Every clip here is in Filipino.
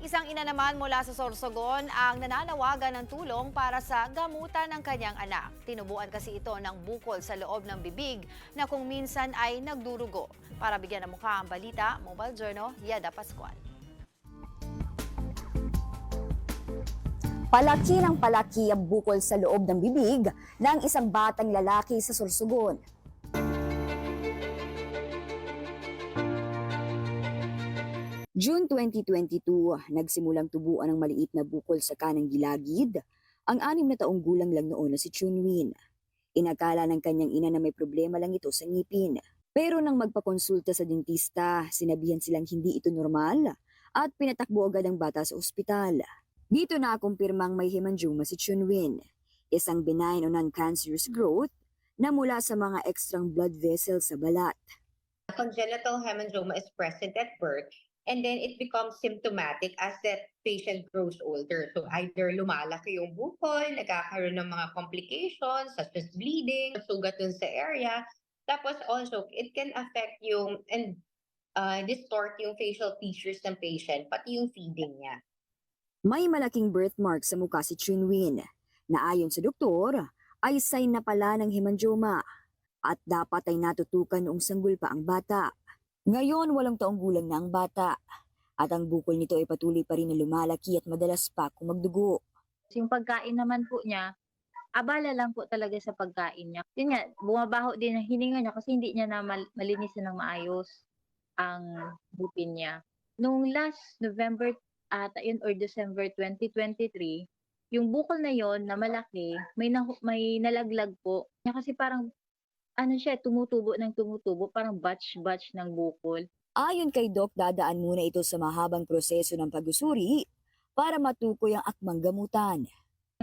Isang ina naman mula sa Sorsogon ang nananawagan ng tulong para sa gamutan ng kanyang anak. Tinubuan kasi ito ng bukol sa loob ng bibig na kung minsan ay nagdurugo. Para bigyan ng mukha ang balita, Mobile Journal, Yeda Pascual. Palaki ng palaki ang bukol sa loob ng bibig ng isang batang lalaki sa Sorsogon. June 2022, nagsimulang tubuan ng maliit na bukol sa kanang gilagid ang 6 na taong gulang lang noon na si Chunwin. Inakala ng kanyang ina na may problema lang ito sa ngipin. Pero nang magpakonsulta sa dentista, sinabihan silang hindi ito normal at pinatakbo agad ang bata sa ospital. Dito na kumpirmang may hemangioma si Chunwin, isang benign o non-cancerous growth na mula sa mga extrang blood vessels sa balat. Congenital hemangioma is present at birth, and then it becomes symptomatic as that patient grows older. So either lumalaki yung bukol, nagkakaroon ng mga complications such as bleeding, sugat dun sa area. Tapos also, it can affect yung and distort yung facial features ng patient, pati yung feeding niya. May malaking birthmark sa mukha si Chunwin na ayon sa doktor ay sign na pala ng hemangioma at dapat ay natutukan noong sanggol pa ang bata. Ngayon 8 taong gulang na ang bata at ang bukol nito ay patuloy pa rin na lumalaki at madalas pa kung magdugo. Yung pagkain naman po niya, abala lang po talaga sa pagkain niya. Yun nga, bumabaho din ang hininga niya kasi hindi niya na malinisan ng maayos ang bupin niya. Nung last November ata yun or December 2023, yung bukol na yon na malaki, may nalaglag po. Kasi parang ano siya, tumutubo ng tumutubo, parang batch ng bukol. Ayon kay Doc, dadaan muna ito sa mahabang proseso ng pag-usuri para matukoy ang akmang gamutan.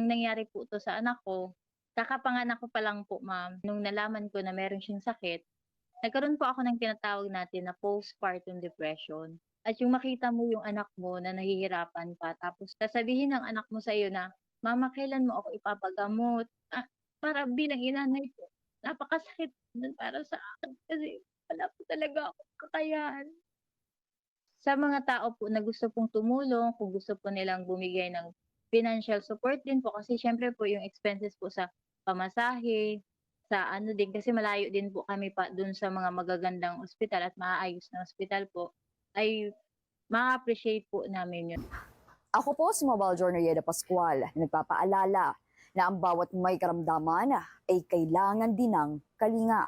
Ang nangyari po to sa anak ko, kakapanganak ko pa lang po, ma'am. Nung nalaman ko na meron siyang sakit, nagkaroon po ako ng tinatawag natin na postpartum depression. At yung makita mo yung anak mo na nahihirapan pa, tapos sasabihin ng anak mo sa iyo na, "Mama, kailan mo ako ipapagamot?" Para bilang inanay po, napakasakit nun para sa akin kasi wala po talaga akong kakayahan. Sa mga tao po na gusto pong tumulong, kung gusto po nilang bumigay ng financial support din po kasi siyempre po yung expenses po sa pamasahe, sa ano din kasi malayo din po kami pa dun sa mga magagandang ospital at maayos na ospital po, ay ma-appreciate po namin yun. Ako po si Mobile Journal Yeda Pascual na nagpapaalala na ang bawat may karamdaman ay kailangan din ng kalinga.